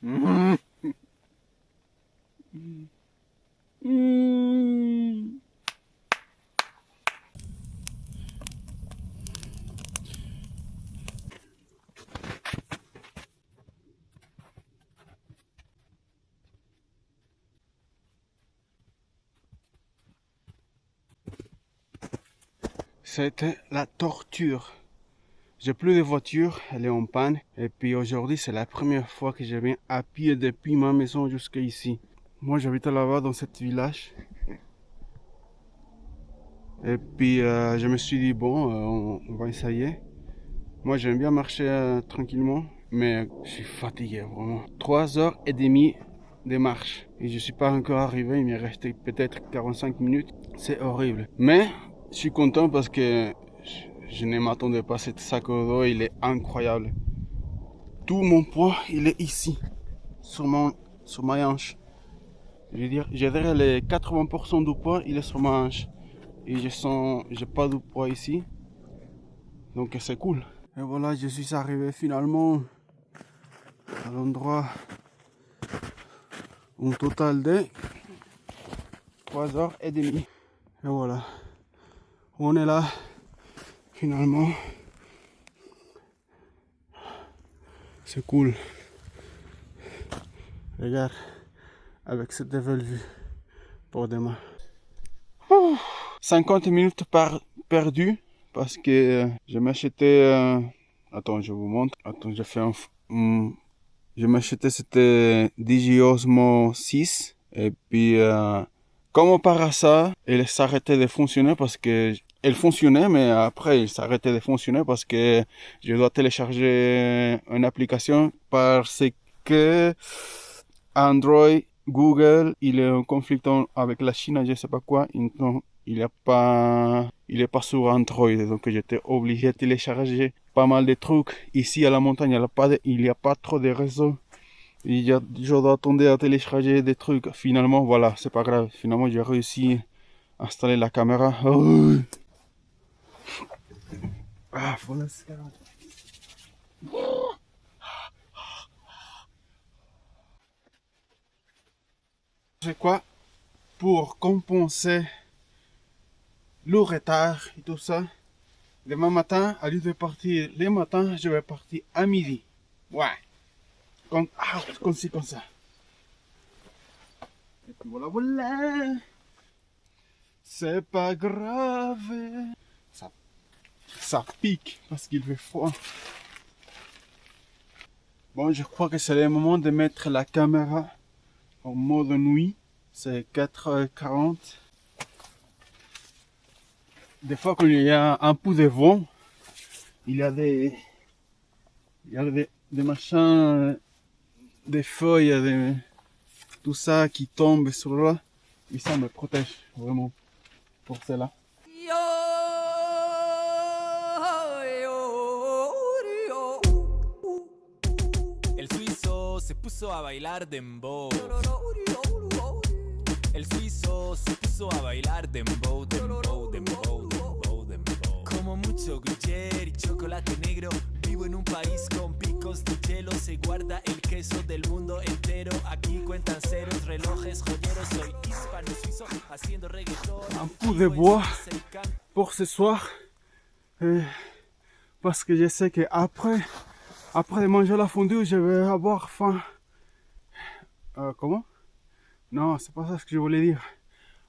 Mmh. Mmh. C'était la torture. J'ai plus de voiture, elle est en panne. Et puis aujourd'hui, c'est la première fois que je viens à pied depuis ma maison jusqu'à ici. Moi, j'habite là-bas dans ce village. Et puis, je me suis dit, bon, on va essayer. Moi, j'aime bien marcher tranquillement, mais je suis fatigué, vraiment. 3h30 de marche. Et je suis pas encore arrivé, il m'est resté peut-être 45 minutes. C'est horrible. Mais, je suis content parce que je ne m'attendais pas à ce sac à dos, il est incroyable. Tout mon poids, il est ici, sur ma hanche. Je veux dire, je dirais les 80% du poids, il est sur ma hanche. Et j'ai pas de poids ici. Donc c'est cool. Et voilà, je suis arrivé finalement à l'endroit, un total de 3h30. Et voilà, on est là, finalement. C'est cool. Regarde, avec cette belle vue pour demain. 50 minutes perdues parce que je m'achetais... Attends, je vous montre. Attends, je fais je m'achetais c'était Digi Osmo 6 et puis comme par hasard, elle s'arrêtait de fonctionner parce que elle fonctionnait, mais après elle s'arrêtait de fonctionner parce que je dois télécharger une application parce que Android, Google, il est en conflit avec la Chine, je sais pas quoi. Non, il est pas sur Android, donc j'étais obligé de télécharger pas mal de trucs. Ici à la montagne, il y a pas trop de réseaux. Je dois attendre à télécharger des trucs. Finalement, voilà, c'est pas grave. Finalement, j'ai réussi à installer la caméra. Oh. Ah, faut la serrer. C'est quoi? Pour compenser le retard et tout ça, demain matin, à lieu de partir le matin, je vais partir à midi. Ouais. Comme ça. Et puis voilà, voilà. C'est pas grave. Ça pique parce qu'il fait froid. Bon, je crois que c'est le moment de mettre la caméra en mode nuit. C'est 4h40. Des fois, quand il y a un peu de vent, il y a des machins, des feuilles, tout ça qui tombe sur là. Et ça me protège vraiment pour cela. El suizo se puso a bailar dembow. El suizo se puso a bailar dembow, dembow, dembow, dembow, dembow. Como mucho gruyere y chocolate negro. Vivo en un país con picos de hielo. Se guarda el queso del mundo entero. Aquí cuentan ceros, relojes, joyeros. Soy hispano suizo haciendo reggaetón. Un peu de bois pour ce soir. Parce que je sais que après manger la fondue, je vais avoir faim. Comment? Non, c'est pas ça ce que je voulais dire.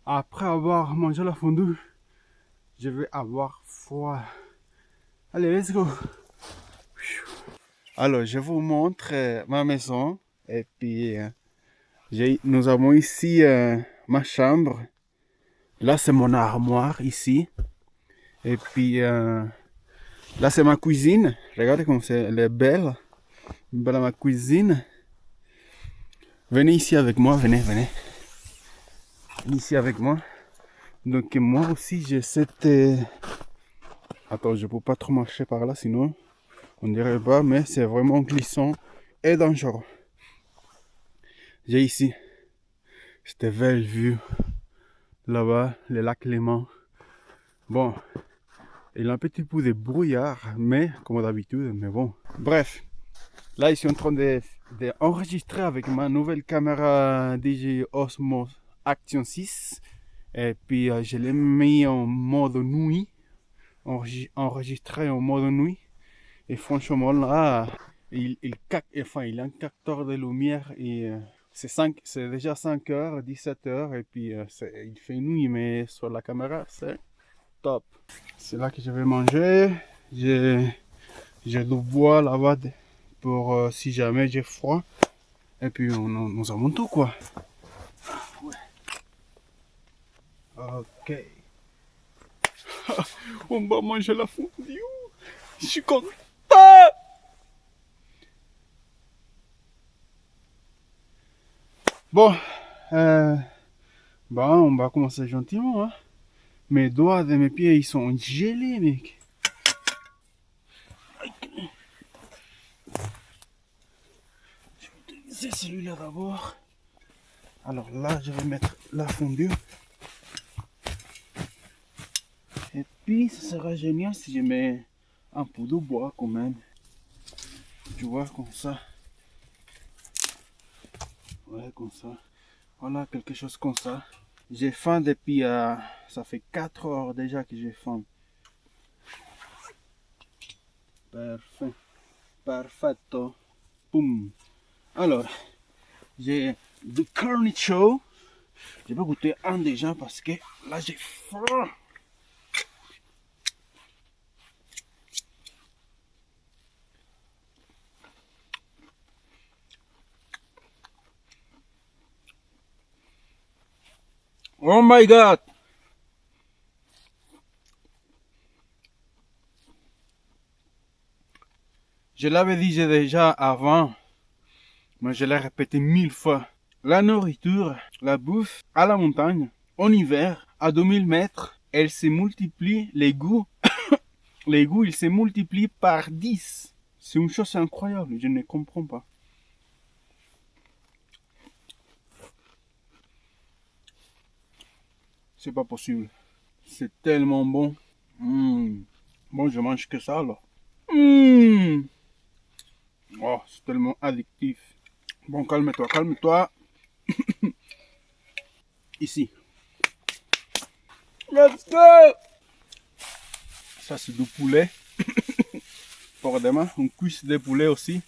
Après avoir mangé la fondue, je vais avoir froid. Allez, let's go. Alors, je vous montre ma maison. Et puis, nous avons ici ma chambre. Là, c'est mon armoire ici. Et puis, là, c'est ma cuisine. Regardez comme elle est belle. Belle ma cuisine. Venez ici avec moi, venez. Venez ici avec moi. Donc moi aussi j'ai cette... Attends, je peux pas trop marcher par là, sinon on dirait pas, mais c'est vraiment glissant et dangereux. J'ai ici cette belle vue. Là-bas, le lac Léman. Bon, il y a un petit peu de brouillard, mais comme d'habitude, mais bon. Bref, là je suis en train de d'enregistrer avec ma nouvelle caméra DJI Osmo Action 6. Et puis je l'ai mis en mode nuit, enregistré en mode nuit. Et franchement là, il a un capteur de lumière et c'est déjà 5h, 17h et puis il fait nuit, mais sur la caméra c'est top. C'est là que je vais manger. J'ai du bois là-bas pour si jamais j'ai froid. Et puis nous avons tout quoi. Ouais. Ok. On va manger la fondue. Je suis content. Bon, on va commencer gentiment. Hein. Mes doigts de mes pieds, ils sont gelés, mec. Je vais utiliser celui-là d'abord. Alors là, je vais mettre la fondue. Et puis, ça sera génial si je mets un peu de bois quand même. Tu vois, comme ça. Ouais, comme ça. Voilà, quelque chose comme ça. J'ai faim depuis... ça fait 4 heures déjà que j'ai faim. Parfait. Perfetto. Boum. Alors, j'ai du cornichon. Je vais goûter un déjà parce que là j'ai faim. Oh my god! Je l'avais dit déjà avant, mais je l'ai répété 1000 fois. La nourriture, la bouffe à la montagne, en hiver, à 2000 mètres, elle se multiplie, les goûts, ils se multiplient par 10. C'est une chose incroyable, je ne comprends pas. C'est pas possible. C'est tellement bon. Bon, je mange que ça alors. Oh, c'est tellement addictif. Bon, calme-toi, calme-toi. Ici. Let's go! Ça, c'est du poulet. Pour demain, une cuisse de poulet aussi.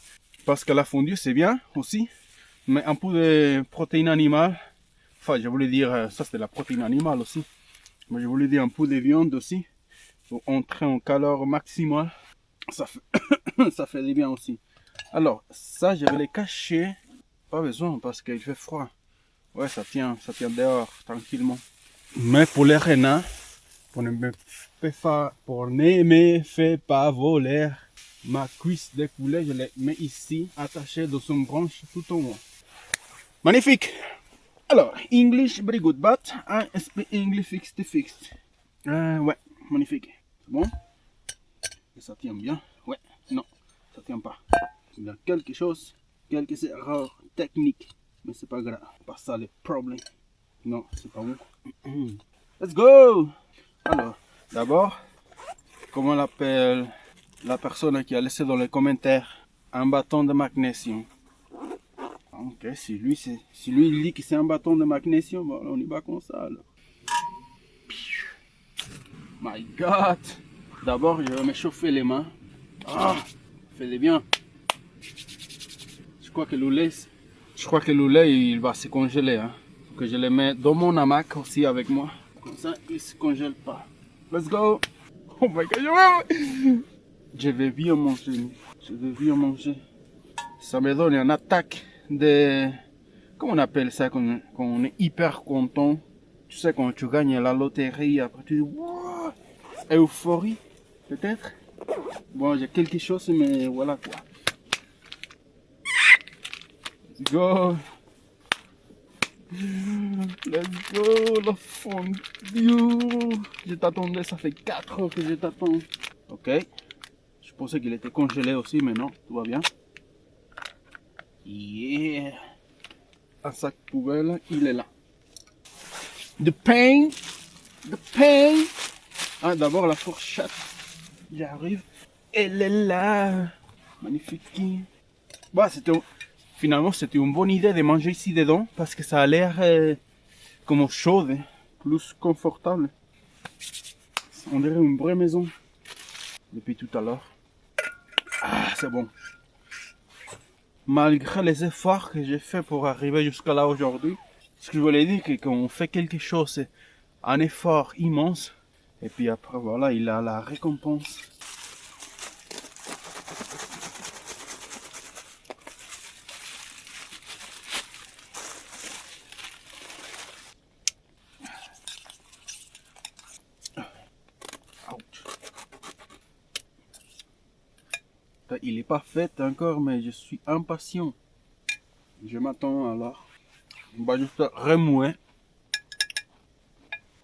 Parce que la fondue, c'est bien aussi. Mais un peu de protéines animales. Enfin, je voulais dire, ça c'est de la protéine animale aussi. Mais je voulais dire un peu de viande aussi. Pour entrer en chaleur maximale. Ça fait, ça fait du bien aussi. Alors, ça, je vais les cacher. Pas besoin parce qu'il fait froid. Ouais, ça tient dehors tranquillement. Mais pour les renards, pour ne me faire pas voler ma cuisse de poulet, je les mets ici, attachée dans une branche tout en haut. Magnifique! Alors, English very good, but I speak English fixed. Ouais, magnifique. C'est bon? Et ça tient bien? Ouais, non, ça tient pas. Il y a quelques erreurs techniques, mais c'est pas grave. Pas ça le problème. Non, c'est pas bon. Let's go! Alors, d'abord, comment on appelle la personne qui a laissé dans les commentaires un bâton de magnésium? Ok, si lui il dit que c'est un bâton de magnésium, bon, on y va comme ça alors. My God! D'abord, je vais me chauffer les mains. Ah, fais-le bien. Je crois que le lait, il va se congeler. Hein. Que je le mets dans mon hamac aussi avec moi. Comme ça, il ne se congèle pas. Let's go! Oh my God! Je vais bien manger. Ça me donne une attaque de... Comment on appelle ça quand on est hyper content? Tu sais, quand tu gagnes la loterie, après tu dis... Wow! Euphorie, peut-être? Bon, j'ai quelque chose, mais voilà quoi. Let's go! Let's go, la fondue! Je t'attendais, ça fait 4 heures que je t'attends. Ok. Je pensais qu'il était congelé aussi, mais non, tout va bien. Yeah! Un sac poubelle, il est là. The pain! Ah, d'abord la fourchette. J'arrive. Elle est là. Magnifique. Bah, Finalement, c'était une bonne idée de manger ici dedans parce que ça a l'air comme chaud, plus confortable. On dirait une vraie maison depuis tout à l'heure. Ah, c'est bon. Malgré les efforts que j'ai fait pour arriver jusqu'à là aujourd'hui, ce que je voulais dire, c'est que quand on fait quelque chose, c'est un effort immense. Et puis après, voilà, il a la récompense. Il n'est pas fait encore, mais je suis impatient. Je m'attends alors. On va juste remouer.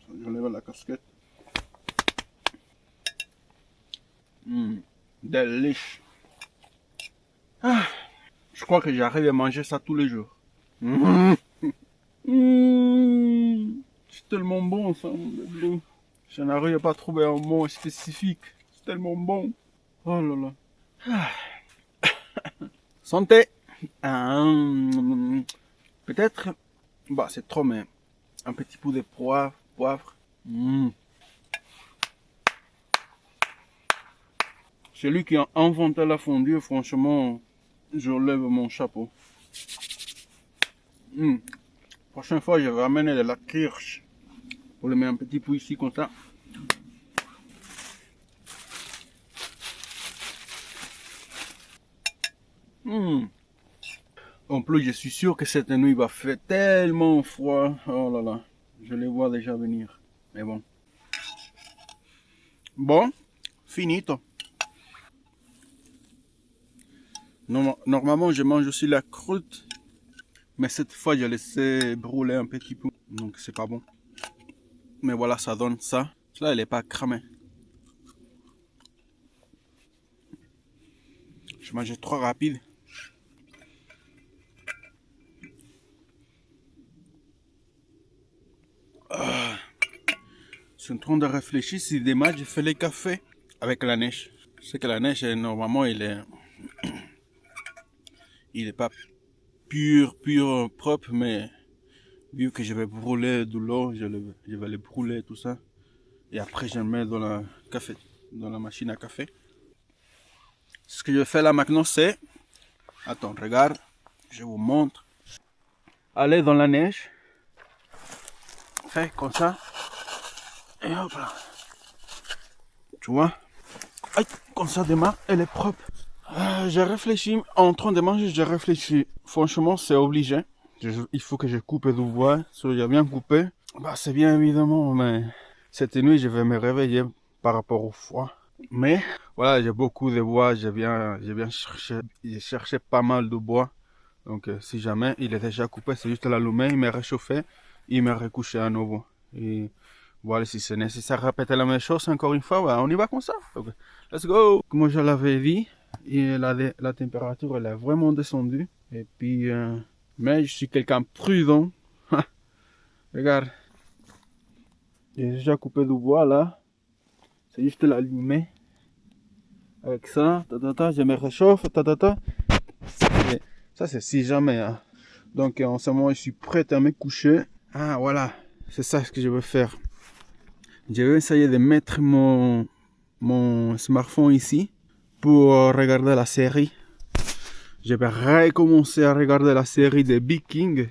Je lève la casquette. Delish. Ah, je crois que j'arrive à manger ça tous les jours. C'est tellement bon ça. Je n'arrive pas à trouver un mot spécifique. C'est tellement bon. Oh là là. Santé. Peut-être, bah c'est trop, mais un petit peu de poivre. Celui qui a inventé la fondue, franchement, je lève mon chapeau. Prochaine fois, je vais amener de la kirsch. Pour le mettre un petit peu ici comme ça. En plus, je suis sûr que cette nuit va faire tellement froid. Oh là là, je les vois déjà venir. Mais bon. Bon, finito. Normalement, je mange aussi la croûte. Mais cette fois, j'ai laissé brûler un petit peu. Donc, c'est pas bon. Mais voilà, ça donne ça. Là, elle n'est pas cramée. Je mangeais trop rapide. Je suis en train de réfléchir si demain je fais les cafés avec la neige. Je sais que la neige, normalement, il est pas pur propre, mais vu que je vais brûler de l'eau, je vais le brûler tout ça. Et après, je le mets dans la machine à café. Ce que je fais là maintenant, c'est... Attends, regarde, je vous montre. Aller dans la neige. Fais comme ça. Et hop là. Tu vois? Aïe, comme ça demain, elle est propre. J'ai réfléchi, en train de manger, j'ai réfléchi. Franchement, c'est obligé. Il faut que je coupe du bois. Si j'ai bien coupé, bah c'est bien évidemment, mais cette nuit, je vais me réveiller par rapport au froid. Mais voilà, j'ai beaucoup de bois, j'ai bien cherché, j'ai cherché pas mal de bois. Donc si jamais il est déjà coupé, c'est juste l'allumer, il me réchauffé, il me recouché à nouveau. Et voilà, si c'est nécessaire de répéter la même chose encore une fois, bah, on y va comme ça. Donc, let's go! Comme je l'avais dit, et la température elle est vraiment descendue. Et puis, mais je suis quelqu'un prudent. Regarde, j'ai déjà coupé du bois là. C'est juste l'allumer. Avec ça, je me réchauffe, Ça c'est si jamais. Hein. Donc en ce moment, je suis prêt à me coucher. Ah voilà, c'est ça ce que je veux faire. Je vais essayer de mettre mon smartphone ici pour regarder la série. Je vais recommencer à regarder la série des Vikings.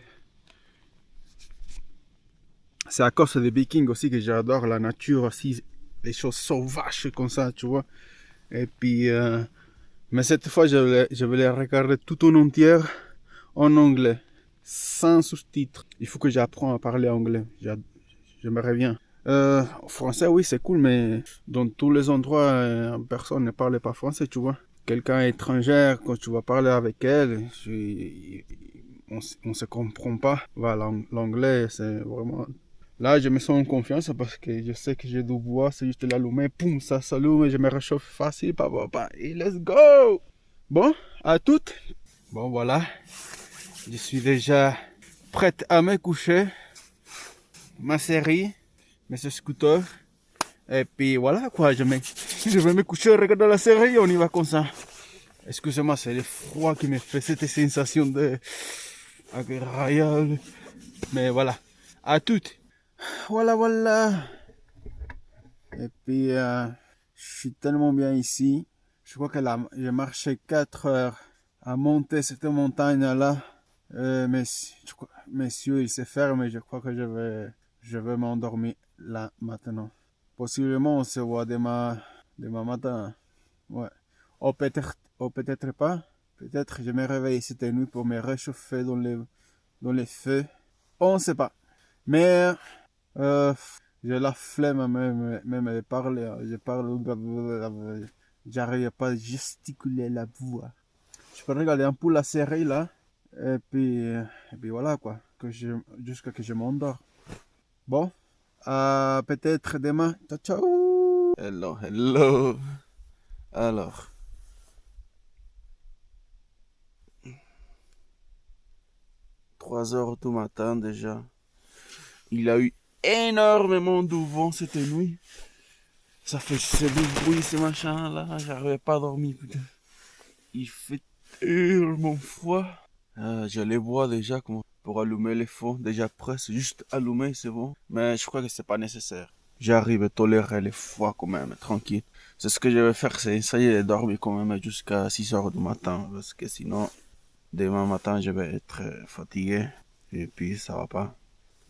C'est à cause des Vikings aussi que j'adore la nature aussi, les choses sauvages comme ça, tu vois. Et puis, mais cette fois, je vais les regarder tout en entière en anglais, sans sous-titres. Il faut que j'apprenne à parler anglais. J'aimerais bien. Français, oui, c'est cool, mais dans tous les endroits, personne ne parle pas français, tu vois. Quelqu'un étranger, quand tu vas parler avec elle, on se comprend pas. Voilà, l'anglais, c'est vraiment... Là, je me sens en confiance parce que je sais que j'ai du bois, c'est juste l'allumer, poum, ça s'allume et je me réchauffe facile, et let's go! Bon, à toutes. Bon, voilà. Je suis déjà prête à me coucher. Ma série, mes scooters. Et puis voilà, quoi, je vais me coucher, regarder la série, on y va comme ça. Excusez-moi, c'est le froid qui me fait cette sensation de agréable. Mais voilà, à toutes. Voilà. Et puis, je suis tellement bien ici. Je crois que là, j'ai marché 4 heures à monter cette montagne-là. Mes yeux, ils se ferment et je crois que je vais m'endormir là maintenant. Possiblement, on se voit demain matin. Ouais. Ou peut-être pas. Peut-être je me réveille cette nuit pour me réchauffer dans les feux. On ne sait pas. Mais j'ai la flemme même de parler. J'arrive pas à gesticuler la voix. Je peux regarder un peu la série là. Et puis voilà quoi. Jusqu'à que je m'endors. Bon. Peut-être demain. Ciao, ciao. Hello. Alors. 3 heures du matin déjà. Il a eu énormément de vent cette nuit. Ça fait ce bruit, ce machin là. J'arrivais pas à dormir, putain. Il fait tellement froid. Je les vois déjà pour allumer les feux. Déjà presque, juste allumer, c'est bon. Mais je crois que c'est pas nécessaire. J'arrive à tolérer les froids quand même, tranquille. C'est ce que je vais faire, c'est essayer de dormir quand même jusqu'à 6 heures du matin. Parce que sinon, demain matin, je vais être fatigué. Et puis, ça va pas.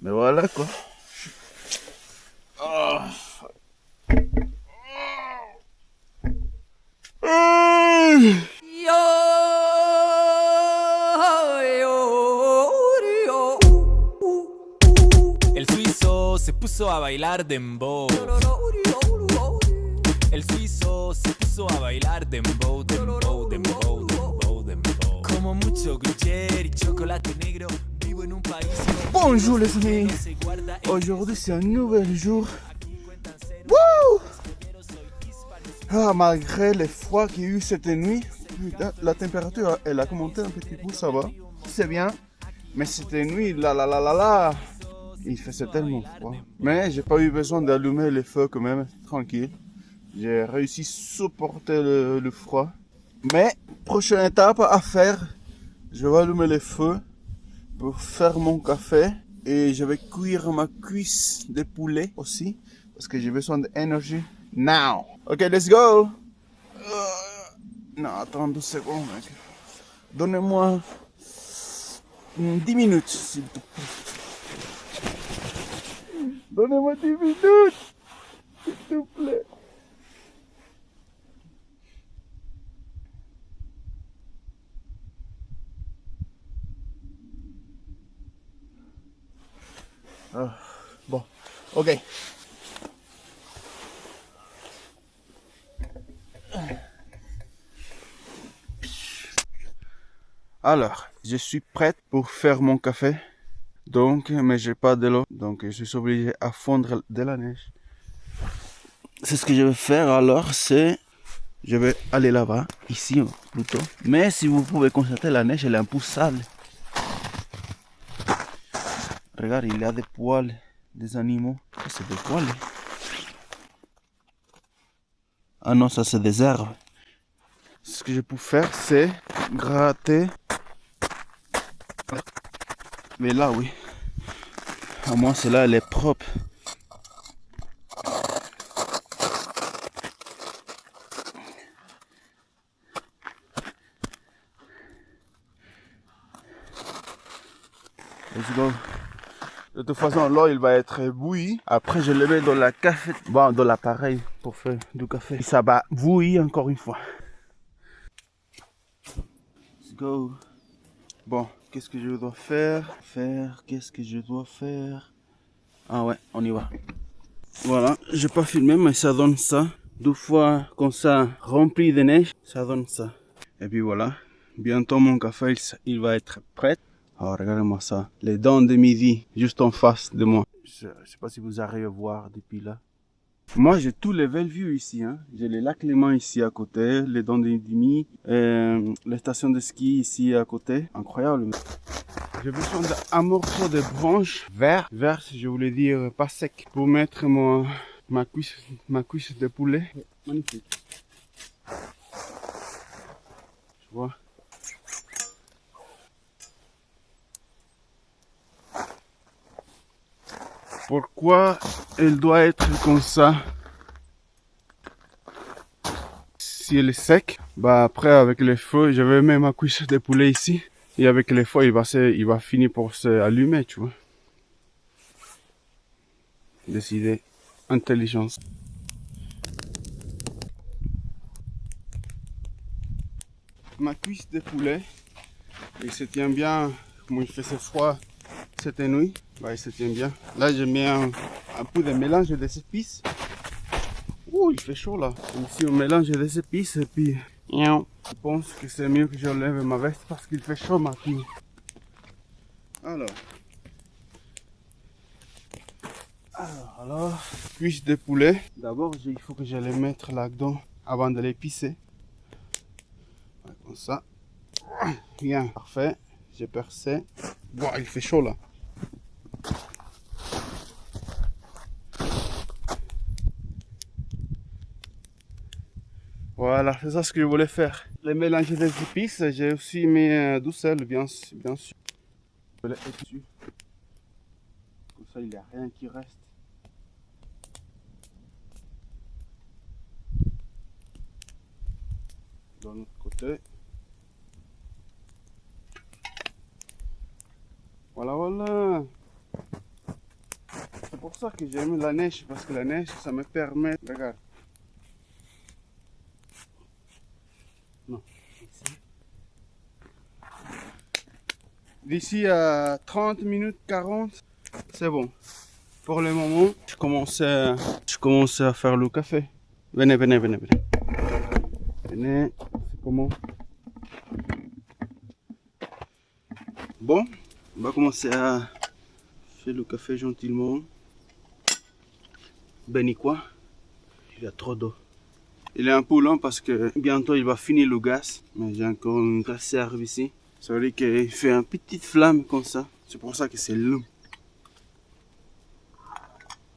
Mais voilà, quoi. Oh. El suizo se puso a bailar dembow. El suizo se puso a bailar dembow, dembow, dembow, dembow, dembow. Como mucho gruyère y chocolate negro. Vivo en un país. Bonjour les amis. Aujourd'hui c'est un nouvel jour. Wouh! Malgré les froids qu'il y a eu cette nuit, la température elle a monté un petit peu, ça va. C'est bien. Mais cette nuit, là, il faisait tellement froid. Mais j'ai pas eu besoin d'allumer les feux quand même, tranquille. J'ai réussi à supporter le froid. Mais, prochaine étape à faire, je vais allumer les feux pour faire mon café. Et je vais cuire ma cuisse de poulet aussi. Parce que j'ai besoin d'énergie. Now! Ok, let's go! Non, attends 2 secondes. Mec. Donnez-moi 10 minutes, s'il te plaît. Donnez-moi 10 minutes, s'il te plaît. Bon, ok. Alors, je suis prête pour faire mon café. Donc, mais j'ai pas de l'eau. Donc, je suis obligé à fondre de la neige. C'est ce que je vais faire alors, c'est... Je vais aller là-bas, ici plutôt. Mais si vous pouvez constater, la neige, elle est un peu sale. Regarde, il y a des poils des animaux. C'est des poils. Ah non, ça c'est des herbes. Ce que je peux faire, c'est gratter. Mais là, oui. À moi, celle-là, elle est propre. Let's go. De toute façon, l'eau, il va être bouilli. Après, je le mets dans la café, bon, dans l'appareil pour faire du café. Et ça va bouillir encore une fois. Let's go. Bon, qu'est-ce que je dois faire? Qu'est-ce que je dois faire? Ah ouais, on y va. Voilà, j'ai pas filmé, mais ça donne ça. 2 fois comme ça, rempli de neige, ça donne ça. Et puis voilà, bientôt mon café, il va être prêt. Alors regardez-moi ça, les dents de midi, juste en face de moi. Je sais pas si vous arrivez à voir depuis là. Moi, j'ai tout les belles vues ici. Hein. J'ai les lacs Léman ici à côté, les dents de midi, les stations de ski ici à côté. Incroyable. J'ai besoin d'un morceau de branche vert, je voulais dire pas sec, pour mettre ma cuisse de poulet. Magnifique. vois. Pourquoi elle doit être comme ça? Si elle est sec, bah après avec le feu, j'avais même ma cuisse de poulet ici. Et avec le feu, il va finir pour s'allumer, tu vois. Décider. Intelligence. Ma cuisse de poulet, il se tient bien, comme il faisait froid cette nuit, bah il se tient bien. Là, j'ai mis un peu de mélange des épices. Ouh, il fait chaud là. Ici, on mélange des épices et puis... Je pense que c'est mieux que j'enlève ma veste parce qu'il fait chaud maintenant. Alors, cuisse de poulet. D'abord, il faut que je les mette là-dedans avant de l'épicer. Comme ça. Bien, parfait. J'ai percé. Bon, il fait chaud là. Voilà, c'est ça ce que je voulais faire. Les mélanger des épices, j'ai aussi mis du sel, bien sûr. Je l'ai dessus. Comme ça, il n'y a rien qui reste. De l'autre côté. Voilà. C'est pour ça que j'aime la neige, parce que la neige, ça me permet... Regarde. Non. D'ici à 30 minutes, 40, c'est bon. Pour le moment, je commence à faire le café. Venez. Venez, c'est comment? Bon, on va commencer à faire le café gentiment. Benny quoi? Il y a trop d'eau. Il est un peu lent parce que bientôt il va finir le gaz. Mais j'ai encore une réserve ici. Ça veut dire qu'il fait une petite flamme comme ça. C'est pour ça que c'est long.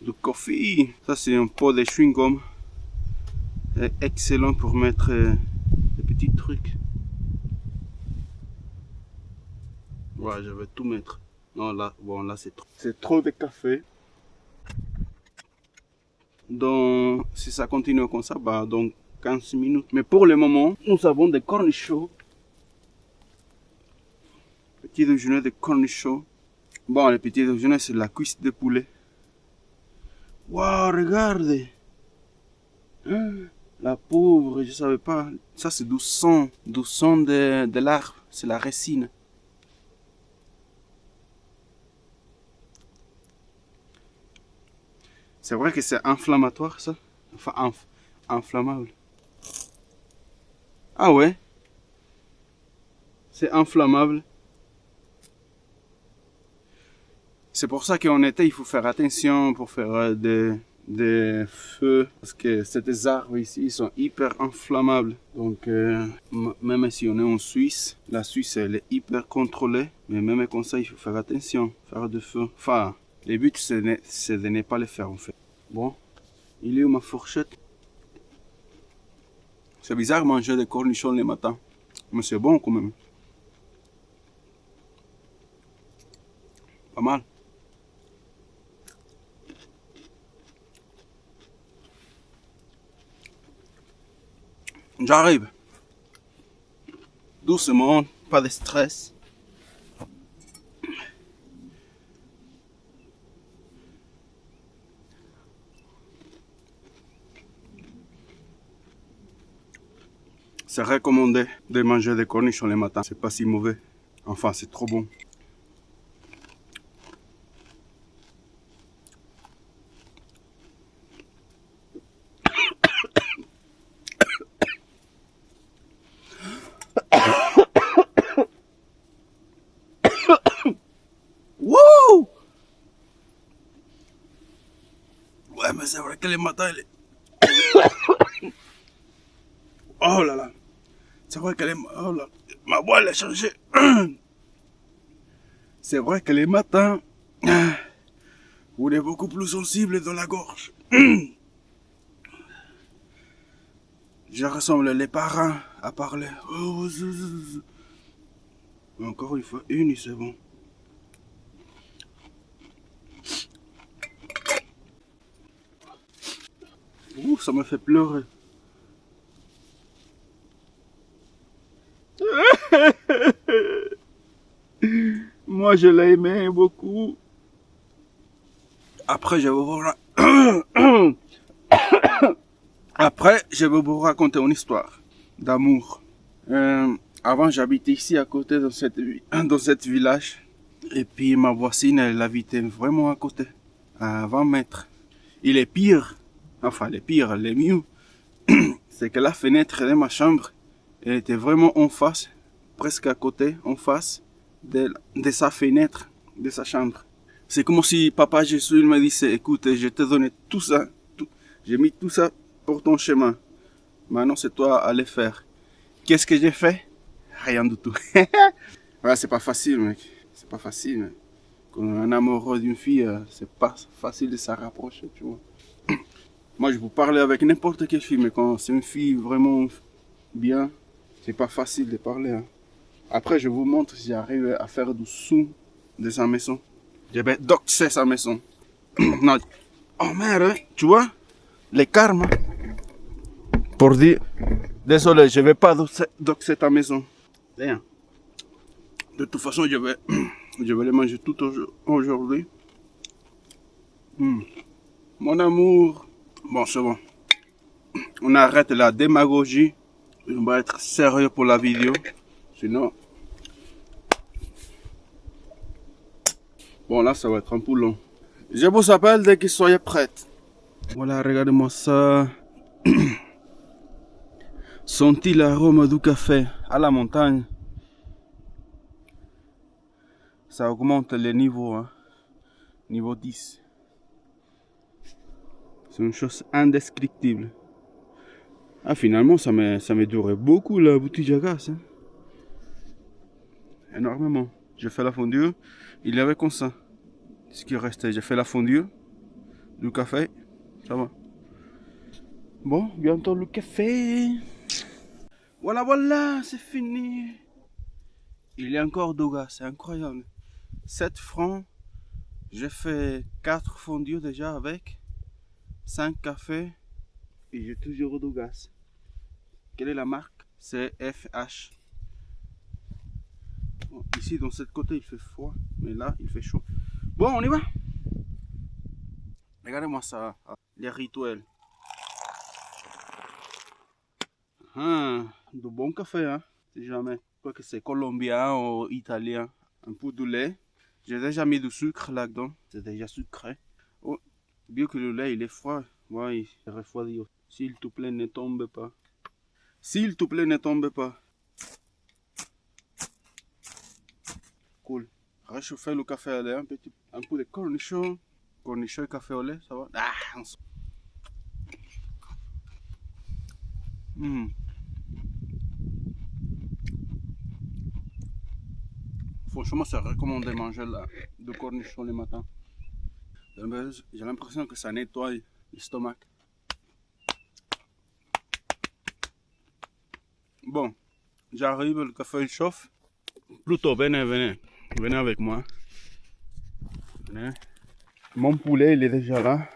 Le café. Ça c'est un pot de chewing-gum. C'est excellent pour mettre des petits trucs. Ouais, je vais tout mettre. Non, là, bon, là c'est trop de café. Donc, si ça continue comme ça, bah, donc 15 minutes. Mais pour le moment, nous avons des cornichons. Petit déjeuner de cornichons. Bon, le petit déjeuner, c'est la cuisse de poulet. Waouh, regardez. La pauvre, je savais pas. Ça, c'est du sang de l'arbre. C'est la racine. C'est vrai que c'est inflammatoire, ça. Enfin, inflammable. Ah ouais. C'est inflammable. C'est pour ça qu'en été, il faut faire attention pour faire des feux. Parce que ces arbres ici, ils sont hyper inflammables. Donc, même si on est en Suisse, la Suisse, elle est hyper contrôlée. Mais même comme ça, il faut faire attention, faire du feu. Enfin, le but, c'est de ne pas le faire, en fait. Bon, il est où ma fourchette? C'est bizarre de manger des cornichons le matin. Mais c'est bon quand même. Pas mal. J'arrive. Doucement, pas de stress. C'est recommandé de manger des cornichons le matin. C'est pas si mauvais. Enfin, c'est trop bon. Wouh! Ouais, mais c'est vrai que le matin, il est... Oh là là. C'est vrai que les... Oh là. Ma voix, elle a changé. C'est vrai que les matins, on est beaucoup plus sensible dans la gorge. Je ressemble les parents à parler. Encore une fois, une et c'est bon. Ouh, ça me fait pleurer. Moi, je l'ai aimé beaucoup. Après, je vais vous raconter une histoire d'amour. Avant, j'habitais ici à côté dans cette village. Et puis, ma voisine, elle habitait vraiment à côté, à 20 mètres. Il est pire, le mieux, c'est que la fenêtre de ma chambre, elle était vraiment en face, presque à côté, en face de sa fenêtre, de sa chambre. C'est comme si Papa Jésus me disait, écoute, je t'ai donné tout ça, j'ai mis tout ça pour ton chemin. Maintenant, c'est toi à le faire. Qu'est-ce que j'ai fait? Rien du tout. Ouais, c'est pas facile, mec. C'est pas facile, mec. Quand on est un amoureux d'une fille, c'est pas facile de s'en rapprocher, tu vois. Moi, je vous parler avec n'importe quelle fille, mais quand c'est une fille vraiment bien, c'est pas facile de parler. Hein. Après, je vous montre si j'arrive à faire du son de sa maison. Je vais doxer sa maison. Non. Oh merde, tu vois, les karma. Pour dire, désolé, je vais pas doxer ta maison. Bien. De toute façon, je vais les manger tout aujourd'hui. Mon amour. Bon, c'est bon. On arrête la démagogie. On va être sérieux pour la vidéo. Sinon... Bon, là, ça va être un peu long. Je vous appelle dès que soyez prêtes. Voilà, regardez-moi ça. Sentez l'arôme du café à la montagne. Ça augmente les niveaux. Hein. Niveau 10. C'est une chose indescriptible. Ah, finalement, ça me durait beaucoup la bouteille à gaz. Hein. Énormément. J'ai fait la fondue. Il y avait comme ça. Ce qui restait, j'ai fait la fondue. Du café. Ça va. Bon, bientôt le café. Voilà, voilà, c'est fini. Il y a encore du gaz, c'est incroyable. 7 francs. J'ai fait 4 fondues déjà avec. 5 cafés. Et j'ai toujours du gaz. Quelle est la marque? C'est FH. Bon, ici, dans cette côté, il fait froid. Mais là, il fait chaud. Bon, on y va. Regardez-moi ça. Les rituels. Du bon café, hein. Si jamais. Je crois que c'est colombien ou italien. Un peu de lait. J'ai déjà mis du sucre là-dedans. C'est déjà sucré. Oh, bien que le lait, il est froid. Ouais, il refroidit. S'il te plaît, ne tombe pas. S'il te plaît, ne tombe pas. Cool. Réchauffer le café au lait, un peu de cornichon. Cornichon et café au lait, ça va? Ah, Franchement, c'est recommandé de manger du cornichon le matin. J'ai l'impression que ça nettoie l'estomac. Bon, j'arrive, le café il chauffe. Plutôt, venez avec moi. Venez. Mon poulet, il est déjà là.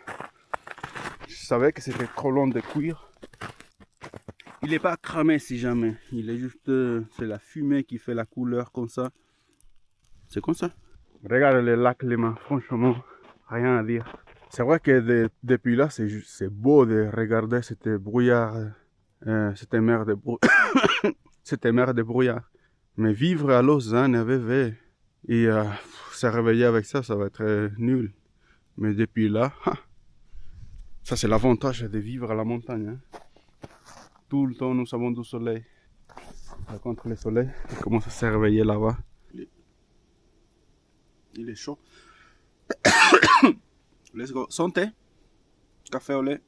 Je savais que c'était trop long de cuire. Il n'est pas cramé si jamais. Il est juste, c'est la fumée qui fait la couleur comme ça. C'est comme ça. Regarde le lac Léman, franchement, rien à dire. C'est vrai que depuis là, c'est beau de regarder cette brouillard, cette mer de brouillard. Mais vivre à Lausanne avec et se réveiller avec ça, ça va être nul. Mais depuis là, ça c'est l'avantage de vivre à la montagne. Hein. Tout le temps, nous avons du soleil. Contre le soleil, il commence à se réveiller là-bas. Il est chaud. Let's go. Santé. Café au lait.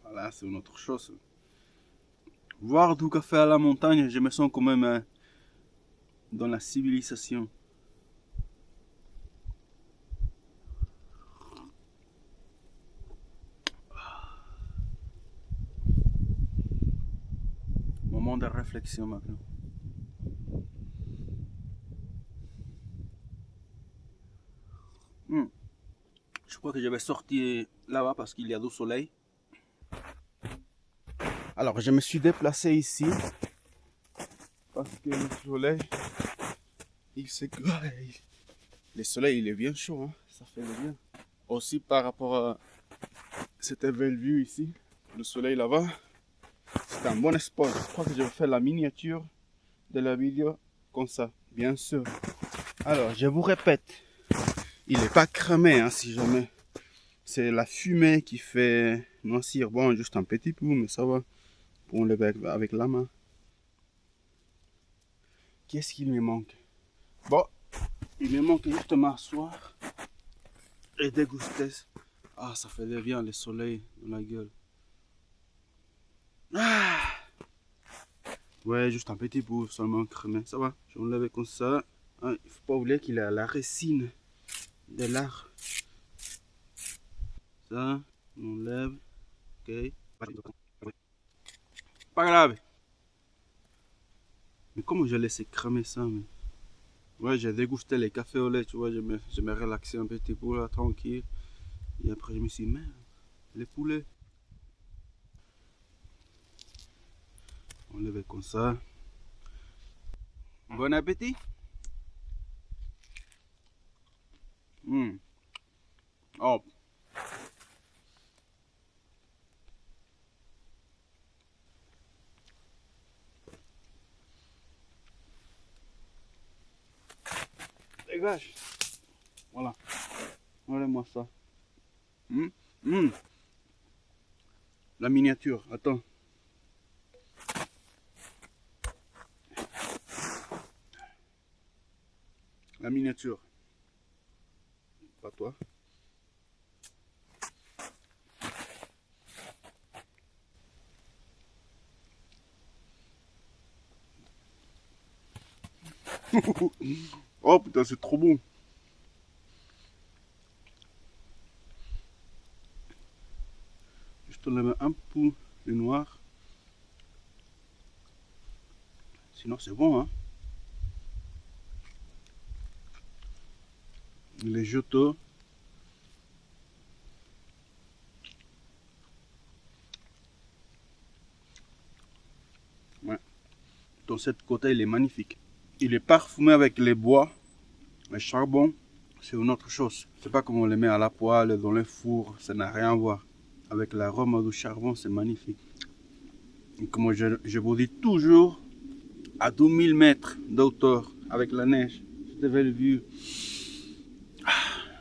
Voilà, c'est une autre chose. Voir du café à la montagne, je me sens quand même dans la civilisation. temps de réflexion maintenant. Je crois que je vais sortir là-bas parce qu'il y a du soleil. Alors, je me suis déplacé ici parce que le soleil, le soleil, il est bien chaud, hein? Ça fait le bien. Aussi par rapport à cette belle vue ici, le soleil là-bas, c'est un bon spot. Je crois que je vais faire la miniature de la vidéo comme ça, bien sûr. Alors, je vous répète, il n'est pas cramé, hein, si jamais. C'est la fumée qui fait noircir. Bon, juste un petit peu, mais ça va. Pour enlever avec la main. Qu'est-ce qu'il me manque? Bon, il me manque juste m'asseoir et déguster. Ah, ça fait du bien le soleil dans la gueule. Ah! Ouais, juste un petit bout seulement crémé. Ça va, je vais enlever comme ça. Ah, il faut pas oublier qu'il a la racine de l'arbre. Ça, on enlève. Ok. Pas grave. Mais comment je laisse cramer ça, mais... Ouais, j'ai dégusté les cafés au lait, tu vois, je me relaxais un petit peu là, tranquille. Et après, je me suis dit, merde, les poulets. On lève comme ça. Bon appétit. Oh. Dégage. Voilà. Enlève-moi ça. La miniature, attends. La miniature. Pas toi. Oh putain, c'est trop bon. Je te lève un peu le noir. Sinon, c'est bon, hein. Les jetos. Ouais. Dans cette côté, il est magnifique. Il est parfumé avec les bois. Le charbon, c'est une autre chose. C'est pas comme on les met à la poêle, dans le four. Ça n'a rien à voir. Avec l'arôme du charbon, c'est magnifique. Et comme je vous dis toujours, à 2000 mètres d'auteur, avec la neige, cette belle vue.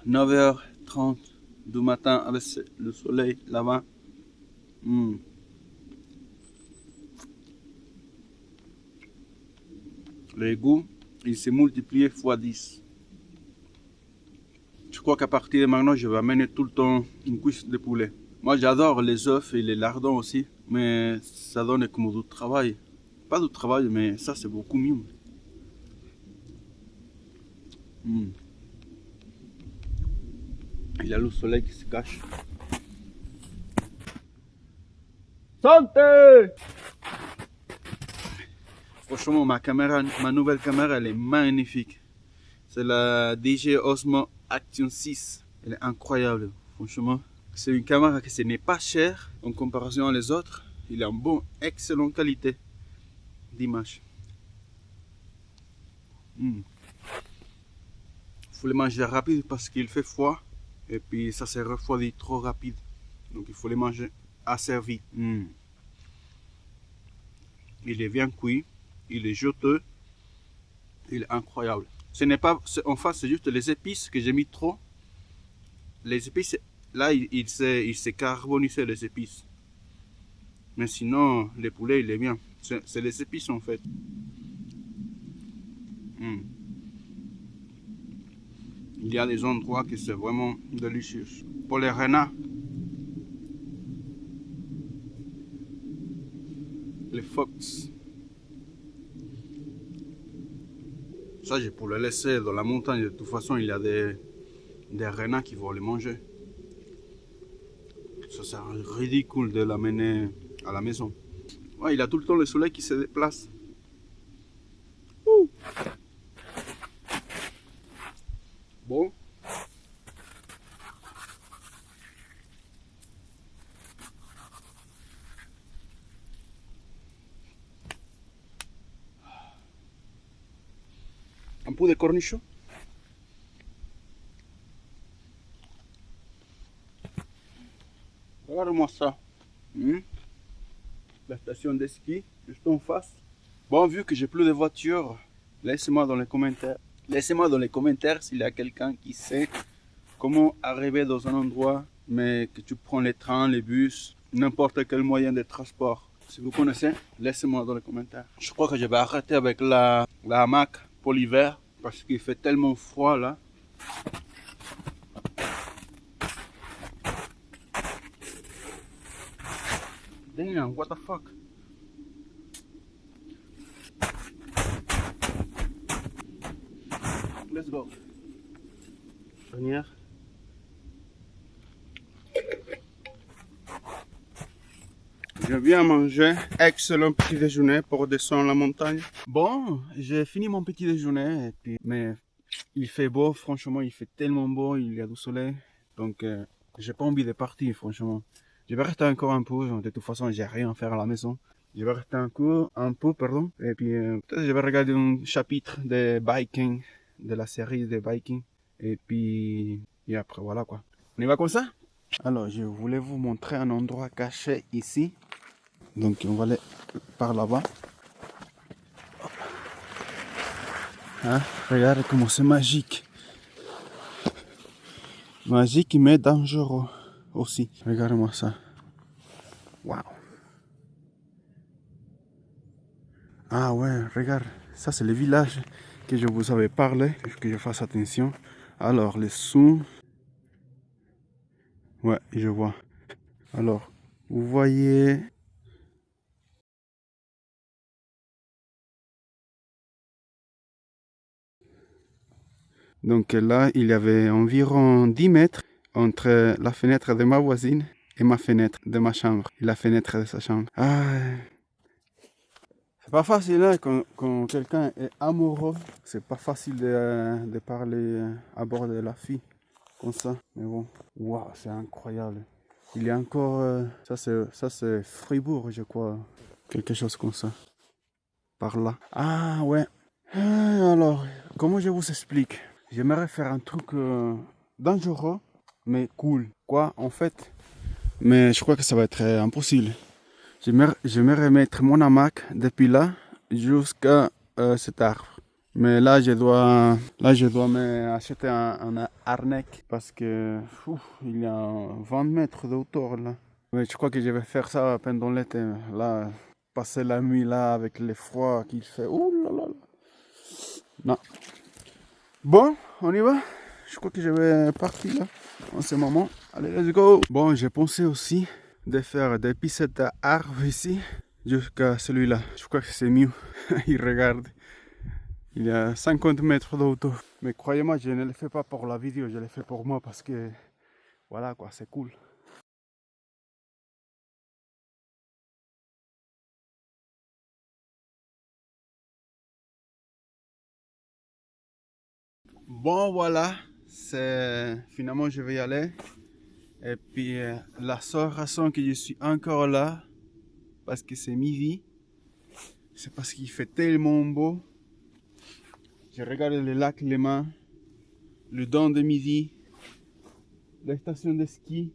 9h30 du matin avec le soleil là-bas. Les goûts, il s'est multiplié x 10. Je crois qu'à partir de maintenant, je vais amener tout le temps une cuisse de poulet. Moi, j'adore les œufs et les lardons aussi, mais ça donne comme du travail. Pas du travail, mais ça, c'est beaucoup mieux. Il y a le soleil qui se cache. Santé! Franchement, ma nouvelle caméra, elle est magnifique. C'est la DJI Osmo Action 6. Elle est incroyable, franchement. C'est une caméra qui ce n'est pas chère en comparaison aux autres. Il a une bonne, excellente qualité d'image. Il faut les manger rapide parce qu'il fait froid. Et puis ça se refroidit trop rapide. Donc il faut les manger assez vite. Il est bien cuit. Il est juteux. Il est incroyable. Ce n'est pas, enfin, c'est juste les épices que j'ai mis trop. Les épices, là, il s'est carbonisé les épices. Mais sinon, le poulet, il est bien. C'est les épices en fait. Il y a des endroits qui sont vraiment délicieux. Pour les renards, les fox. Ça, je peux le laisser dans la montagne. De toute façon, il y a des renards qui vont les manger. Ça, c'est ridicule de l'amener à la maison. Ouais, il a tout le temps le soleil qui se déplace. Ouh. Bon. Un peu de cornichon. Regarde-moi ça. La station de ski, juste en face. Bon, vu que j'ai plus de voitures, laissez-moi dans les commentaires. Laissez-moi dans les commentaires s'il y a quelqu'un qui sait comment arriver dans un endroit, mais que tu prends les trains, les bus, n'importe quel moyen de transport. Si vous connaissez, laissez-moi dans les commentaires. Je crois que je vais arrêter avec la hamac pour l'hiver, parce qu'il fait tellement froid là. Damn, what the fuck? Let's go. Venir. Je viens manger excellent petit déjeuner pour descendre la montagne. Bon, j'ai fini mon petit déjeuner, mais il fait beau, franchement, il fait tellement beau, il y a du soleil. Donc, j'ai pas envie de partir, franchement. Je vais rester encore un peu, de toute façon, j'ai rien à faire à la maison. Je vais rester un peu, et puis peut-être je vais regarder un chapitre de Viking, de la série de Viking. Et puis, et après, voilà quoi. On y va comme ça? Alors, je voulais vous montrer un endroit caché ici. Donc, on va aller par là-bas. Hein? Regarde comment c'est magique. Magique mais dangereux aussi. Regarde-moi ça. Waouh. Ah ouais, regarde. Ça, c'est le village que je vous avais parlé. Il faut que je fasse attention. Alors, les sons. Ouais, je vois. Alors, vous voyez. Donc là, il y avait environ 10 mètres entre la fenêtre de ma voisine et ma fenêtre de ma chambre. Et la fenêtre de sa chambre. Ah, c'est pas facile hein, quand quelqu'un est amoureux. C'est pas facile de parler à bord de la fille comme ça. Mais bon, waouh, c'est incroyable. Il y a encore... ça c'est Fribourg, je crois. Quelque chose comme ça. Par là. Ah ouais. Alors, comment je vous explique? J'aimerais faire un truc dangereux, mais cool. Quoi, en fait? Mais je crois que ça va être impossible. J'aimerais mettre mon hamac depuis là jusqu'à cet arbre. Mais là, je dois m'acheter un harnais parce que il y a 20 mètres de hauteur là. Mais je crois que je vais faire ça pendant l'été. Là, passer la nuit là avec les froids qu'il fait. Ouh là là. Non. Bon, on y va. Je crois que je vais partir là en ce moment. Allez, let's go. Bon, j'ai pensé aussi de faire depuis cet arbre ici jusqu'à celui-là. Je crois que c'est mieux. Il regarde. Il y a 50 mètres de hauteur. Mais croyez-moi, je ne le fais pas pour la vidéo, je le fais pour moi parce que voilà quoi, c'est cool. Bon voilà, finalement je vais y aller. Et puis la seule raison que je suis encore là, parce que c'est midi, c'est parce qu'il fait tellement beau. Je regarde le lac Léman, le don de midi, la station de ski.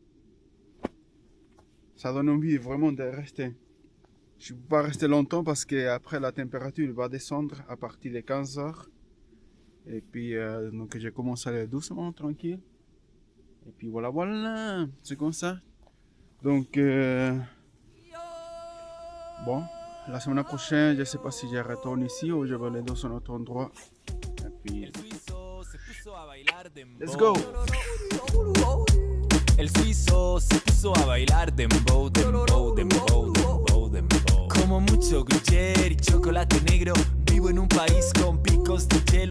Ça donne envie vraiment de rester. Je ne peux pas rester longtemps parce qu'après la température va descendre à partir de 15 heures. Et puis donc j'ai commencé à aller doucement, tranquille. Et puis voilà, c'est comme ça. Donc bon, la semaine prochaine, je ne sais pas si je retourne ici ou je vais aller dans un autre endroit. Et puis, let's go! El suizo se puso a bailar dembow, dembow, dembow, dembow, dembow. Como mucho gruyere y chocolate negro, vivo en un país con picos de hielo.